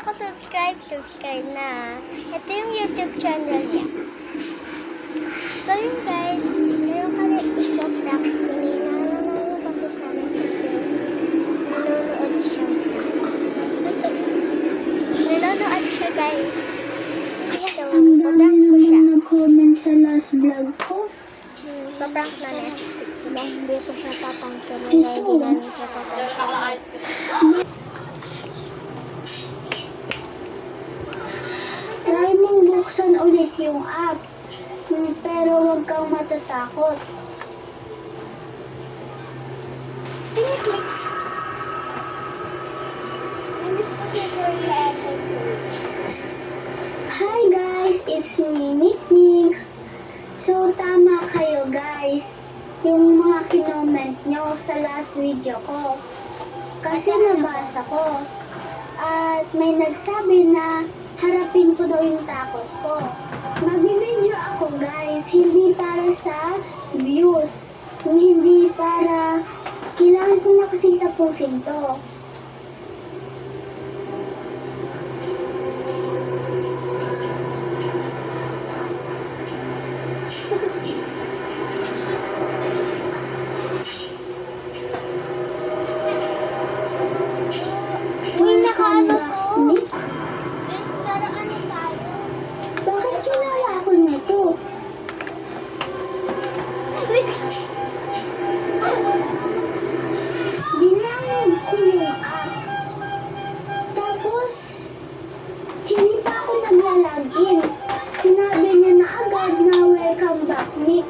ako subscribe na. Ito yung YouTube channel niya. So yun guys, meron kami i-vlog. Tinginananayo kasi sa amin kasi nanonood siya. Nanonood siya guys. So, Ang dami paprank ko siya. naman nag-comment sa last vlog ko. Paprank namin. Diba, hindi ko siya papansin. Hindi namin siya papansin. Try mong buksan ulit yung app. Pero huwag kang matatakot. Hi guys, it's me, Mikmik. So tama kayo guys, yung mga kinoment nyo sa last video ko. Kasi nabasa ko. At may nagsabi na harapin ko daw yung takot ko. Magbibideo ako guys, hindi para sa views. Hindi para, kailangan ko na kasi tapusin to. Uy, nakaano ko? Nick, Guys, tara ano tayo? bakit kinala ako nito? Wait. Dinawag ko yung app. Tapos, hindi pa ako nagla-login. Sinabi niya na agad na welcome back, Nick.